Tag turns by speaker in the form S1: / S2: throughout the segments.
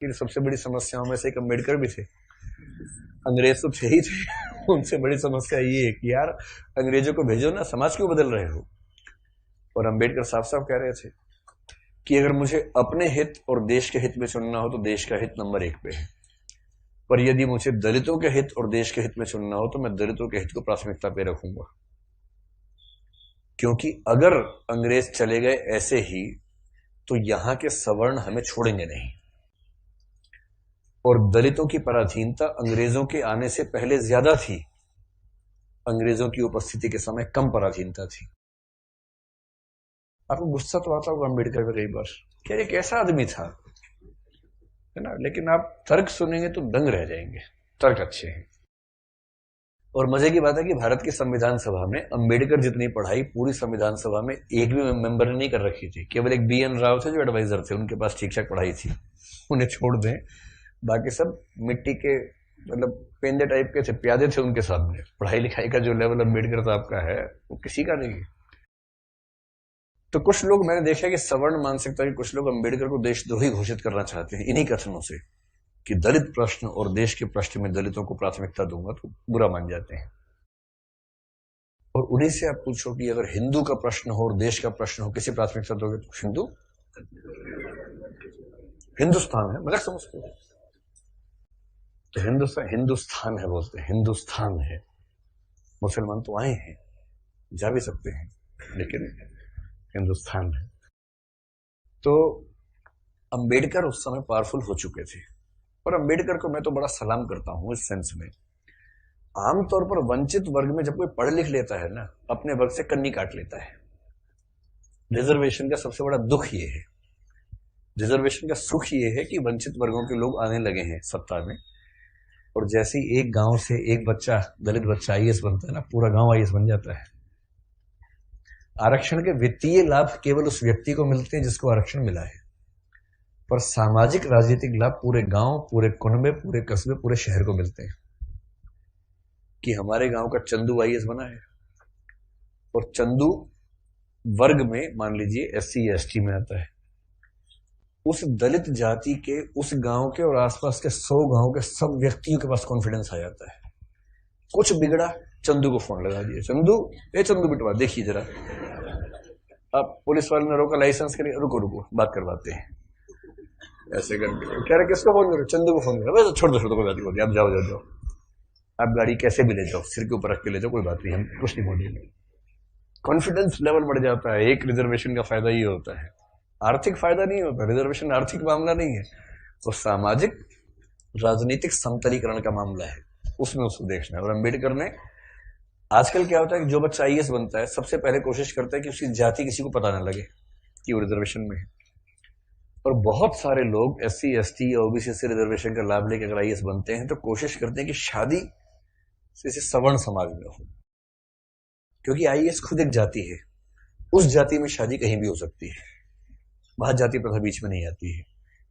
S1: कि सबसे बड़ी समस्याओं में से एक अम्बेडकर भी थे। अंग्रेज तो थे ही थे। उनसे बड़ी समस्या ये है कि यार अंग्रेजों को भेजो ना, समाज क्यों बदल रहे हो। और अम्बेडकर साफ साफ कह रहे थे कि अगर मुझे अपने हित और देश के हित में चुनना हो तो देश का हित नंबर 1 पे है, पर यदि मुझे दलितों के हित और देश के हित में चुनना हो तो मैं दलितों के हित को प्राथमिकता पे रखूंगा। क्योंकि अगर अंग्रेज चले गए ऐसे ही तो यहां के सवर्ण हमें छोड़ेंगे नहीं, और दलितों की पराधीनता अंग्रेजों के आने से पहले ज्यादा थी, अंग्रेजों की उपस्थिति के समय कम पराधीनता थी। आपको गुस्सा तो आता होगा अम्बेडकर पे कई बार, क्या ये कैसा आदमी था, है ना, लेकिन आप तर्क सुनेंगे तो दंग रह जाएंगे। तर्क अच्छे हैं। और मजे की बात है कि भारत की संविधान सभा में अम्बेडकर जितनी पढ़ाई पूरी संविधान सभा में एक भी मेंबर ने नहीं कर रखी थी। केवल एक BN राव थे जो एडवाइजर थे, उनके पास ठीक ठाक पढ़ाई थी, उन्हें छोड़ दें, बाकी सब मिट्टी के मतलब पेंदे टाइप के थे, प्यादे थे उनके सामने। पढ़ाई लिखाई का जो लेवल अम्बेडकर साहब का है वो किसी का नहीं है। तो कुछ लोग मैंने देखा कि सवर्ण मानसिकता के कुछ लोग अम्बेडकर को देशद्रोही घोषित करना चाहते हैं इन्हीं कथनों से कि दलित प्रश्न और देश के प्रश्न में दलितों को प्राथमिकता दूंगा तो बुरा मान जाते हैं। और उन्हीं से आप पूछो कि अगर हिंदू का प्रश्न हो और देश का प्रश्न हो, किसी प्राथमिकता दोगे तो हिंदू, हिंदुस्तान है, मजाक समझते हो तो हिंदुस्तान है बोलते हैं, हिंदुस्तान है। मुसलमान तो आए हैं, जा भी सकते हैं, लेकिन हिंदुस्तान है। तो अंबेडकर उस समय पावरफुल हो चुके थे, और अंबेडकर को मैं तो बड़ा सलाम करता हूं इस सेंस में। आमतौर पर वंचित वर्ग में जब कोई पढ़ लिख लेता है ना, अपने वर्ग से कन्नी काट लेता है। रिजर्वेशन का सबसे बड़ा दुख ये है, रिजर्वेशन का सुख ये है कि वंचित वर्गों के लोग आने लगे हैं सत्ता में, और जैसे ही एक गांव से एक बच्चा, दलित बच्चा IAS बनता है ना, पूरा गांव IAS बन जाता है। आरक्षण के वित्तीय लाभ केवल उस व्यक्ति को मिलते हैं जिसको आरक्षण मिला है, पर सामाजिक राजनीतिक लाभ पूरे गांव, पूरे कुनबे, पूरे कस्बे, पूरे शहर को मिलते हैं। कि हमारे गांव का चंदू IAS बना है, और चंदू वर्ग में मान लीजिए SC या ST में आता है, उस दलित जाति के उस गांव के और आसपास के 100 गांव के सब व्यक्तियों के पास कॉन्फिडेंस आ जाता है। कुछ बिगड़ा, चंदू को फोन लगा दिया, चंदू बिटवा देखिए जरा। अब पुलिस वाले ने रोका, लाइसेंस के लिए, रुको रुको बात करवाते हैं, ऐसे करके कह रहे किसको फोन करो, चंदू को फोन करो। छोड़ दो कोई बात नहीं, आप जाओ, आप गाड़ी कैसे भी ले जाओ, सिर के ऊपर रख के ले जाओ, कोई बात नहीं, हम कुछ नहीं बोलेंगे। कॉन्फिडेंस लेवल बढ़ जाता है। एक रिजर्वेशन का फायदा ये होता है, आर्थिक फायदा नहीं होता, रिजर्वेशन आर्थिक मामला नहीं है, वो सामाजिक राजनीतिक समतलीकरण का मामला है, उसमें उसको देखना है। और अम्बेडकर ने, आजकल क्या होता है कि जो बच्चा IAS बनता है सबसे पहले कोशिश करता है कि उसकी जाति किसी को पता ना लगे कि वो रिजर्वेशन में है। और बहुत सारे लोग SC ST या OBC से रिजर्वेशन का लाभ लेकर अगर IAS बनते हैं तो कोशिश करते हैं कि शादी जैसे सवर्ण समाज में हो, क्योंकि IAS खुद एक जाति है, उस जाति में शादी कहीं भी हो सकती है, वहां जाति प्रथा बीच में नहीं आती है।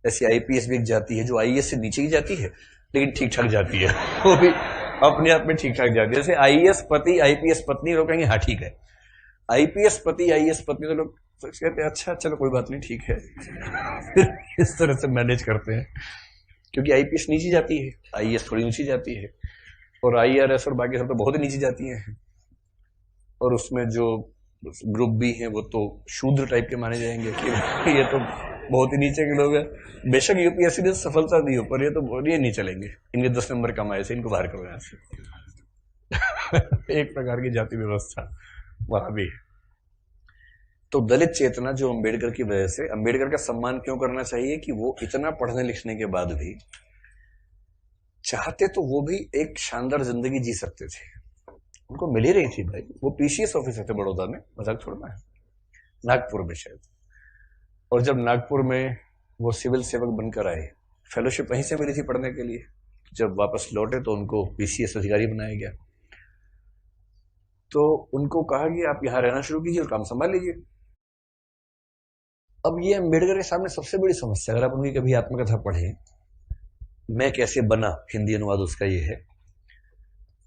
S1: ऐसी IPS भी एक जाति है जो IAS से नीचे की जाती है, लेकिन ठीक ठाक जाती है, वो भी अपने आप में ठीक ठाक जाती है। जैसे IAS पति IPS पत्नी, लोग कहेंगे हाँ ठीक है, IPS पति IAS पत्नी, तो लोग कहते हैं अच्छा चलो कोई बात नहीं ठीक है। इस तरह से मैनेज करते हैं, क्योंकि IPS नीची जाती है, IAS थोड़ी ऊंची जाती है, और IRS और बाकी सब तो बहुत ही नीची जाती हैं, और उसमें जो ग्रुप भी हैं वो तो शूद्र टाइप के माने जाएंगे कि ये तो बहुत ही नीचे के लोग हैं। बेशक UPSC ने सफलता दी हो, पर ये तो ये नहीं चलेंगे, इनके 10 नंबर कमाए से, इनको बाहर करो यहाँ से। एक प्रकार की जाति व्यवस्था वहां भी है। तो दलित चेतना जो अम्बेडकर की वजह से, अम्बेडकर का सम्मान क्यों करना चाहिए कि वो इतना पढ़ने लिखने के बाद भी चाहते तो वो भी एक शानदार जिंदगी जी सकते थे, उनको मिल ही रही थी भाई। वो PCS ऑफिसर थे बड़ौदा में, मजाक छोड़ना है, नागपुर में शायद। और जब नागपुर में वो सिविल सेवक बनकर आए, फेलोशिप वहीं से मिली थी पढ़ने के लिए, जब वापस लौटे तो उनको PCS अधिकारी बनाया गया। तो उनको कहा कि आप यहां रहना शुरू कीजिए और काम संभाल लीजिए। अब ये अम्बेडकर के सामने सबसे बड़ी समस्या, अगर आप उनकी कभी आत्मकथा पढ़े, मैं कैसे बना, हिंदी अनुवाद उसका ये है,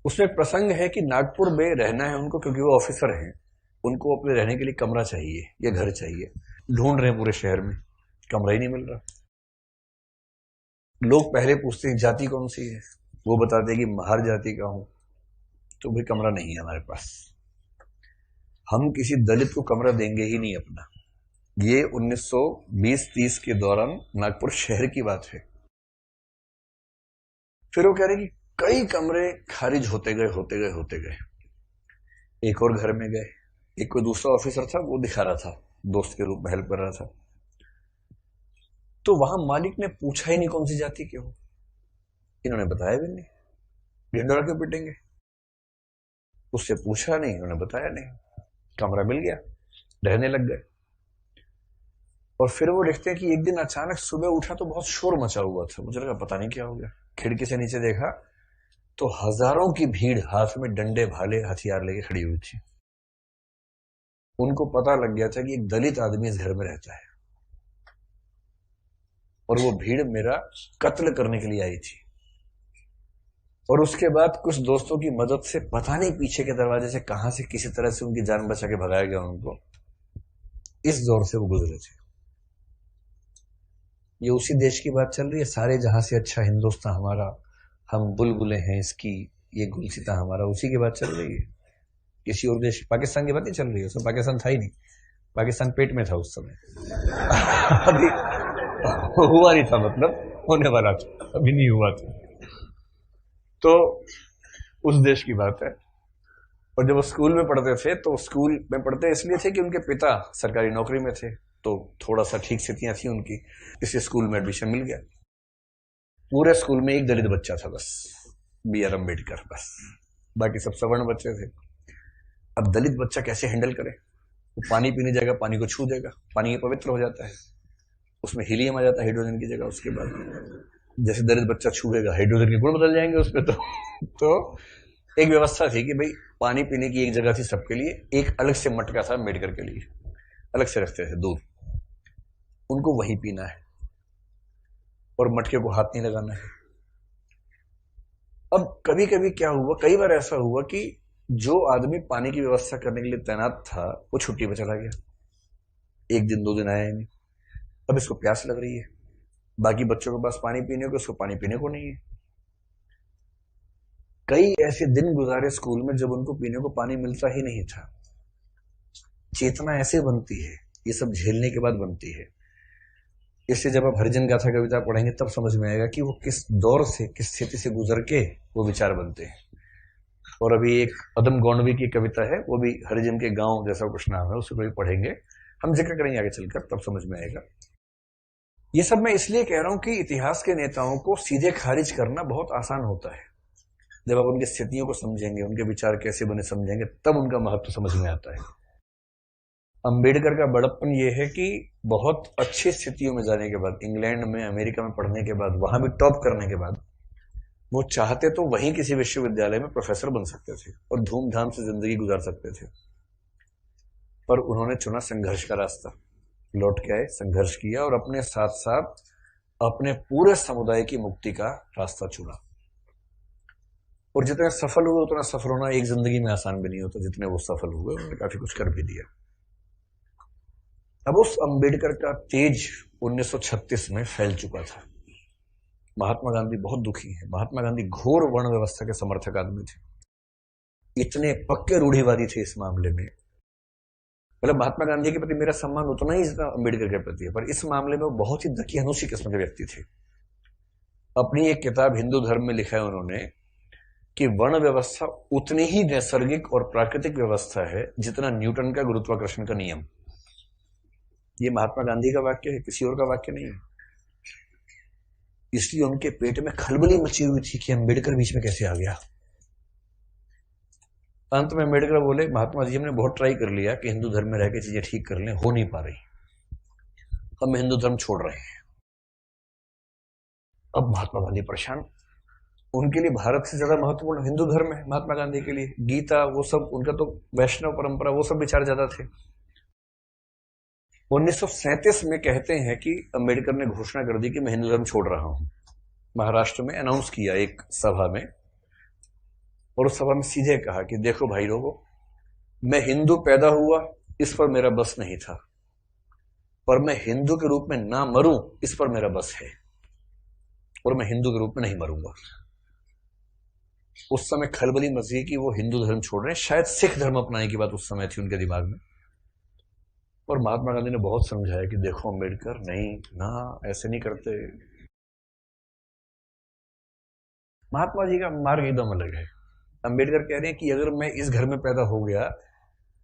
S1: उसमें प्रसंग है कि नागपुर में रहना है उनको, क्योंकि वो ऑफिसर हैं, उनको अपने रहने के लिए कमरा चाहिए या घर चाहिए, ढूंढ रहे हैं पूरे शहर में, कमरा ही नहीं मिल रहा। लोग पहले पूछते हैं जाति कौन सी है, वो बताते हैं कि महार जाति का हूं, तो भाई कमरा नहीं है हमारे पास, हम किसी दलित को कमरा देंगे ही नहीं अपना। ये 1920-30 के दौरान नागपुर शहर की बात है। फिर वो कह रहे कि कई कमरे खारिज होते गए होते गए होते गए। एक और घर में गए, एक कोई दूसरा ऑफिसर था, वो दिखा रहा था, दोस्त के रूप में हेल्प कर रहा था। तो वहां मालिक ने पूछा ही नहीं कौन सी जाति के हो, इन्होंने बताया भी नहीं, ढिंडोरा क्यों पिटेंगे। उससे पूछा नहीं, उन्होंने बताया नहीं, कमरा मिल गया, रहने लग गए। और फिर वो देखते हैं कि एक दिन अचानक सुबह उठा तो बहुत शोर मचा हुआ था, मुझे लगा पता नहीं क्या हो गया। खिड़की से नीचे देखा तो हजारों की भीड़ हाथ में डंडे भाले हथियार लेके खड़ी हुई थी। उनको पता लग गया था कि एक दलित आदमी इस घर में रहता है और वो भीड़ मेरा कत्ल करने के लिए आई थी। और उसके बाद कुछ दोस्तों की मदद से पता नहीं पीछे के दरवाजे से कहां से किसी तरह से उनकी जान बचा के भगाया गया उनको। इस दौर से वो गुजरे थे। ये उसी देश की बात चल रही है, सारे जहां से अच्छा हिंदुस्तान हमारा, हम बुलबुलें हैं इसकी, ये गुलसिता हमारा, उसी की बात चल रही है। किसी और देश, पाकिस्तान की बात नहीं चल रही है, उसमें पाकिस्तान था ही नहीं, पाकिस्तान पेट में था उस समय। अभी हुआ नहीं था, मतलब होने वाला था, अभी नहीं हुआ था। तो उस देश की बात है। और जब वो स्कूल में पढ़ते थे तो स्कूल में पढ़ते इसलिए थे कि उनके पिता सरकारी नौकरी में थे, तो थोड़ा सा ठीक स्थितियां थी उनकी, इसलिए स्कूल में एडमिशन मिल गया। पूरे स्कूल में एक दलित बच्चा था बस, B.R. अम्बेडकर, बस, बाकी सब सवर्ण बच्चे थे। अब दलित बच्चा कैसे हैंडल करे, वो पानी पीने जाएगा, पानी को छू देगा, पानी पवित्र हो जाता है, उसमें हीलियम आ जाता है हाइड्रोजन की जगह। उसके बाद जैसे दलित बच्चा छूएगा हाइड्रोजन के गुण बदल जाएंगे उसमें। तो एक व्यवस्था थी कि भाई पानी पीने की एक जगह थी सबके लिए, एक अलग से मटका था अम्बेडकर के लिए, अलग से रखते थे दूर, उनको वहीं पीना है और मटके को हाथ नहीं लगाना है। अब कभी कभी क्या हुआ, कई बार ऐसा हुआ कि जो आदमी पानी की व्यवस्था करने के लिए तैनात था वो छुट्टी पे चला गया, एक दिन 2 दिन आया ही नहीं। अब इसको प्यास लग रही है, बाकी बच्चों के पास पानी पीने को, उसको पानी पीने को नहीं है। कई ऐसे दिन गुजारे स्कूल में जब उनको पीने को पानी मिलता ही नहीं था। चेतना ऐसे बनती है, ये सब झेलने के बाद बनती है। इसलिए जब आप हरिजन गाथा कविता पढ़ेंगे तब समझ में आएगा कि वो किस दौर से, किस स्थिति से गुजर के वो विचार बनते हैं। और अभी एक अदम गौंडवी की कविता है, वो भी हरिजन के गांव जैसा कुछ नाम है, उसको भी पढ़ेंगे, हम जिक्र करेंगे आगे चलकर, तब समझ में आएगा। ये सब मैं इसलिए कह रहा हूं कि इतिहास के नेताओं को सीधे खारिज करना बहुत आसान होता है। जब आप उनकी स्थितियों को समझेंगे, उनके विचार कैसे बने समझेंगे, तब उनका महत्व समझ में आता है। अंबेडकर का बड़प्पन यह है कि बहुत अच्छी स्थितियों में जाने के बाद, इंग्लैंड में, अमेरिका में पढ़ने के बाद, वहां भी टॉप करने के बाद, वो चाहते तो वहीं किसी विश्वविद्यालय में प्रोफेसर बन सकते थे और धूमधाम से जिंदगी गुजार सकते थे, पर उन्होंने चुना संघर्ष का रास्ता। लौट के आए, संघर्ष किया और अपने साथ साथ अपने पूरे समुदाय की मुक्ति का रास्ता चुना। और जितने सफल हुए, उतना सफल होना एक जिंदगी में आसान भी नहीं होता। जितने वो सफल हुए उन्होंने काफी कुछ कर भी दिया। अब उस अंबेडकर का तेज 1936 में फैल चुका था। महात्मा गांधी बहुत दुखी है। महात्मा गांधी घोर वर्ण व्यवस्था के समर्थक आदमी थे, इतने पक्के रूढ़िवादी थे इस मामले में। मतलब महात्मा गांधी के प्रति मेरा सम्मान उतना ही जितना अंबेडकर के प्रति है, पर इस मामले में वो बहुत ही दकियानूसी किस्म के व्यक्ति थे। अपनी एक किताब हिंदू धर्म में लिखा है उन्होंने कि वर्ण व्यवस्था उतनी ही नैसर्गिक और प्राकृतिक व्यवस्था है जितना न्यूटन का गुरुत्वाकर्षण का नियम। ये महात्मा गांधी का वाक्य है, किसी और का वाक्य नहीं है। इसलिए उनके पेट में खलबली मची हुई थी कि अंबेडकर बीच में कैसे आ गया। अंत में अम्बेडकर बोले, महात्मा जी हमने बहुत ट्राई कर लिया कि हिंदू धर्म में रह के चीजें ठीक कर लें, हो नहीं पा रही, हम हिंदू धर्म छोड़ रहे हैं। अब महात्मा गांधी परेशान। उनके लिए भारत से ज्यादा महत्वपूर्ण हिंदू धर्म है महात्मा गांधी के लिए, गीता, वो सब, उनका तो वैष्णव परंपरा, वो सब विचार ज्यादा थे। 1937 में कहते हैं कि अंबेडकर ने घोषणा कर दी कि मैं हिंदू धर्म छोड़ रहा हूं। महाराष्ट्र में अनाउंस किया एक सभा में, और उस सभा में सीधे कहा कि देखो भाई लोगों, मैं हिंदू पैदा हुआ इस पर मेरा बस नहीं था, पर मैं हिंदू के रूप में ना मरूं इस पर मेरा बस है। और मैं हिंदू के रूप में नहीं मरूंगा। उस समय खलबली मची कि वो हिंदू धर्म छोड़ रहे हैं, शायद सिख धर्म अपनाने की बात उस समय थी उनके दिमाग में। और महात्मा गांधी ने बहुत समझाया कि देखो अम्बेडकर, नहीं ना, ऐसे नहीं करते। महात्मा जी का मार्ग एकदम अलग है। अम्बेडकर कह रहे हैं कि अगर मैं इस घर में पैदा हो गया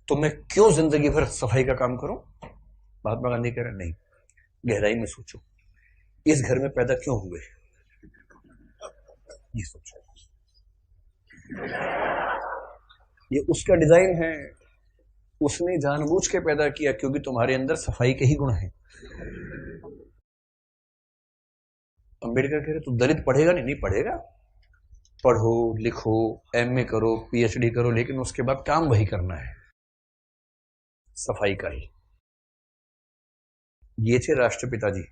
S1: तो मैं क्यों जिंदगी भर सफाई का काम करूं। महात्मा गांधी कह रहे हैं नहीं, गहराई में सोचो, इस घर में पैदा क्यों हुए, ये सोचो। ये उसका डिजाइन है, उसने जानबूझ के पैदा किया क्योंकि तुम्हारे अंदर सफाई के ही गुण हैं। अम्बेडकर कह रहे तो दलित पढ़ेगा नहीं, नहीं पढ़ेगा, पढ़ो लिखो, एमए करो, पीएचडी करो, लेकिन उसके बाद काम वही करना है, सफाई का ही। ये थे राष्ट्रपिता जी।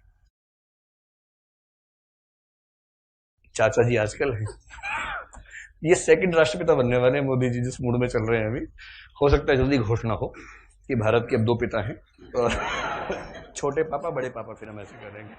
S1: चाचा जी आजकल है, ये सेकंड राष्ट्रपिता बनने वाले हैं मोदी जी, जिस मूड में चल रहे हैं अभी। हो सकता है जल्दी घोषणा हो कि भारत के अब 2 पिता हैं, और छोटे पापा बड़े पापा, फिर हम ऐसे करेंगे।